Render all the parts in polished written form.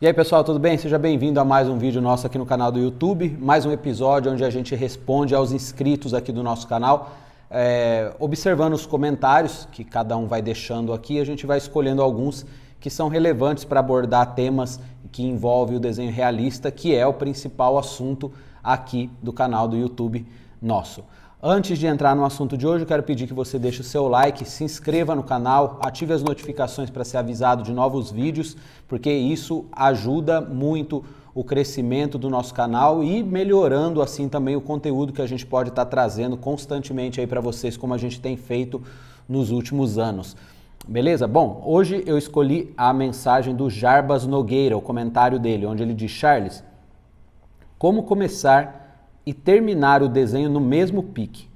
E aí pessoal, tudo bem? Seja bem-vindo a mais um vídeo nosso aqui no canal do YouTube, mais um episódio onde a gente responde aos inscritos aqui do nosso canal, observando os comentários que cada um vai deixando aqui, a gente vai escolhendo alguns que são relevantes para abordar temas que envolvem o desenho realista, que é o principal assunto aqui do canal do YouTube nosso. Antes de entrar no assunto de hoje, eu quero pedir que você deixe o seu like, se inscreva no canal, ative as notificações para ser avisado de novos vídeos, porque isso ajuda muito o crescimento do nosso canal e melhorando assim também o conteúdo que a gente pode estar trazendo constantemente aí para vocês, como a gente tem feito nos últimos anos. Beleza? Bom, hoje eu escolhi a mensagem do Jarbas Nogueira, o comentário dele, onde ele diz: Charles, como começar e terminar o desenho no mesmo pique?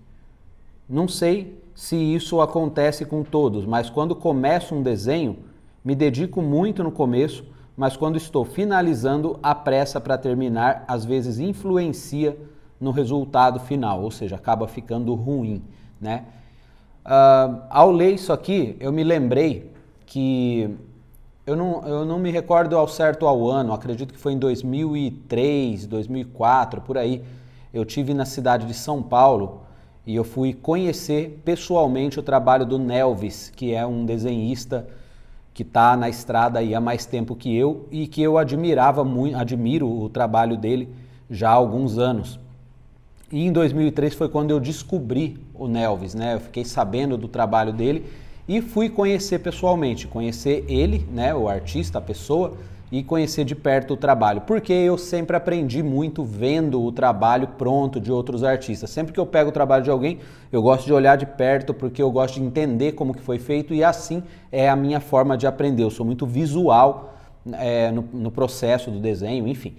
Não sei se isso acontece com todos, mas quando começo um desenho, me dedico muito no começo, mas quando estou finalizando, a pressa para terminar às vezes influencia no resultado final, ou seja, acaba ficando ruim, né? Ao ler isso aqui, eu me lembrei que eu não me recordo ao certo ao ano, acredito que foi em 2003, 2004, por aí. Eu estive na cidade de São Paulo e eu fui conhecer pessoalmente o trabalho do Nelvis, que é um desenhista que está na estrada aí há mais tempo que eu e que eu admiro o trabalho dele já há alguns anos. E em 2003 foi quando eu descobri o Nelvis, né? Eu fiquei sabendo do trabalho dele e fui conhecer pessoalmente, conhecer ele, né, o artista, a pessoa, e conhecer de perto o trabalho, porque eu sempre aprendi muito vendo o trabalho pronto de outros artistas. Sempre que eu pego o trabalho de alguém, eu gosto de olhar de perto, porque eu gosto de entender como que foi feito e assim é a minha forma de aprender. Eu sou muito visual no processo do desenho, enfim.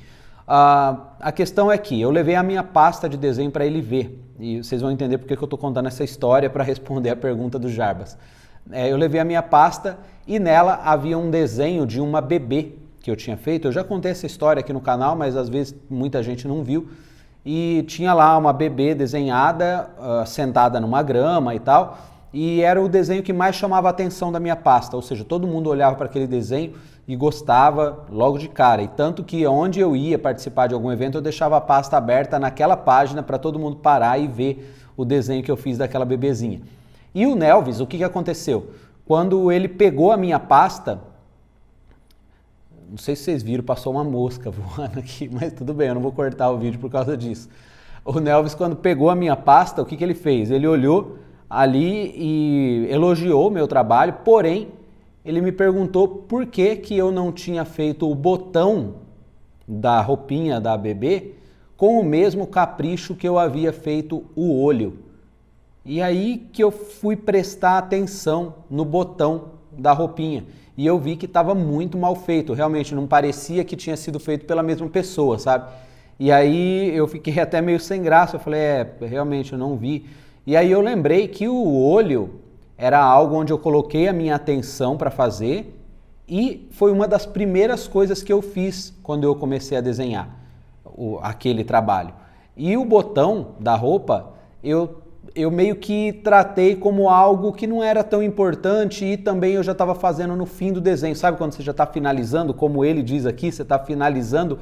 A questão é que eu levei a minha pasta de desenho para ele ver, e vocês vão entender porque que eu estou contando essa história para responder a pergunta do Jarbas. Eu levei a minha pasta e nela havia um desenho de uma bebê que eu tinha feito. Eu já contei essa história aqui no canal, mas às vezes muita gente não viu. E tinha lá uma bebê desenhada, sentada numa grama e tal, e era o desenho que mais chamava a atenção da minha pasta, ou seja, todo mundo olhava para aquele desenho e gostava logo de cara. E tanto que onde eu ia participar de algum evento, eu deixava a pasta aberta naquela página para todo mundo parar e ver o desenho que eu fiz daquela bebezinha. E o Nelvis, o que aconteceu? Quando ele pegou a minha pasta, não sei se vocês viram, passou uma mosca voando aqui, mas tudo bem, eu não vou cortar o vídeo por causa disso. O Nelvis, quando pegou a minha pasta, o que ele fez? Ele olhou ali e elogiou o meu trabalho, porém, ele me perguntou por que eu não tinha feito o botão da roupinha da bebê com o mesmo capricho que eu havia feito o olho. E aí que eu fui prestar atenção no botão da roupinha. E eu vi que estava muito mal feito, realmente não parecia que tinha sido feito pela mesma pessoa, sabe? E aí eu fiquei até meio sem graça, eu falei, realmente eu não vi. E aí eu lembrei que o olho era algo onde eu coloquei a minha atenção para fazer e foi uma das primeiras coisas que eu fiz quando eu comecei a desenhar aquele trabalho. E o botão da roupa, eu meio que tratei como algo que não era tão importante e também eu já estava fazendo no fim do desenho. Sabe quando você já está finalizando, como ele diz aqui, você está finalizando,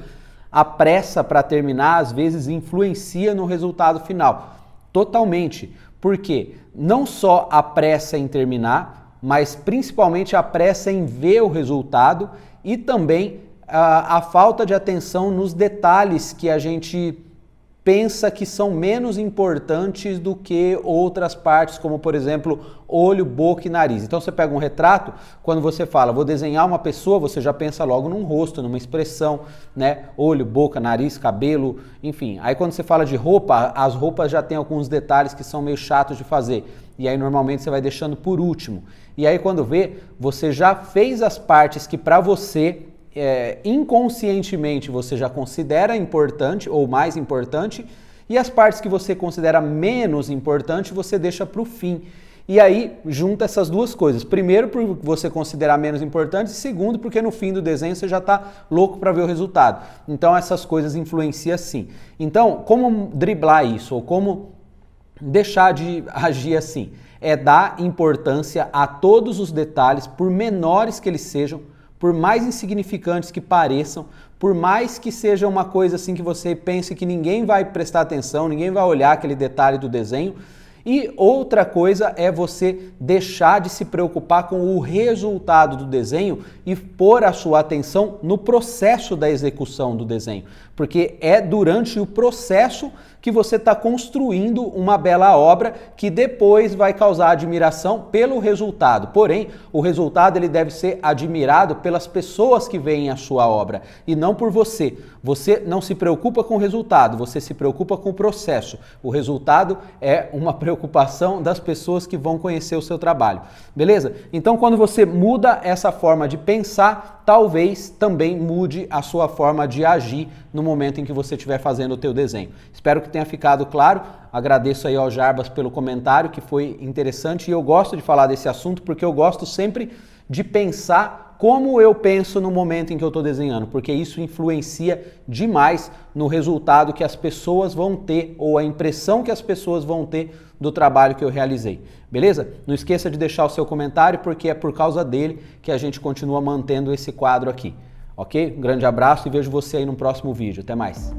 a pressa para terminar às vezes influencia no resultado final. Totalmente. Por quê? Não só a pressa em terminar, mas principalmente a pressa em ver o resultado e também a falta de atenção nos detalhes que a gente pensa que são menos importantes do que outras partes, como por exemplo, olho, boca e nariz. Então você pega um retrato, quando você fala, vou desenhar uma pessoa, você já pensa logo num rosto, numa expressão, né? Olho, boca, nariz, cabelo, enfim. Aí quando você fala de roupa, as roupas já tem alguns detalhes que são meio chatos de fazer. E aí normalmente você vai deixando por último. E aí quando vê, você já fez as partes que para você inconscientemente você já considera importante ou mais importante e as partes que você considera menos importante você deixa para o fim. E aí junta essas duas coisas. Primeiro, por você considerar menos importante, e segundo, porque no fim do desenho você já está louco para ver o resultado. Então essas coisas influenciam sim. Então, como driblar isso ou como deixar de agir assim? É dar importância a todos os detalhes, por menores que eles sejam, por mais insignificantes que pareçam, por mais que seja uma coisa assim que você pense que ninguém vai prestar atenção, ninguém vai olhar aquele detalhe do desenho. E outra coisa é você deixar de se preocupar com o resultado do desenho e pôr a sua atenção no processo da execução do desenho, porque é durante o processo que você está construindo uma bela obra que depois vai causar admiração pelo resultado. Porém, o resultado ele deve ser admirado pelas pessoas que veem a sua obra e não por você. Você não se preocupa com o resultado, você se preocupa com o processo. O resultado é uma preocupação das pessoas que vão conhecer o seu trabalho. Beleza? Então, quando você muda essa forma de pensar, talvez também mude a sua forma de agir no momento em que você estiver fazendo o teu desenho. Espero que tenha ficado claro. Agradeço aí ao Jarbas pelo comentário, que foi interessante, e eu gosto de falar desse assunto porque eu gosto sempre de pensar como eu penso no momento em que eu estou desenhando, porque isso influencia demais no resultado que as pessoas vão ter ou a impressão que as pessoas vão ter do trabalho que eu realizei. Beleza? Não esqueça de deixar o seu comentário, porque é por causa dele que a gente continua mantendo esse quadro aqui. Ok? Um grande abraço e vejo você aí no próximo vídeo. Até mais!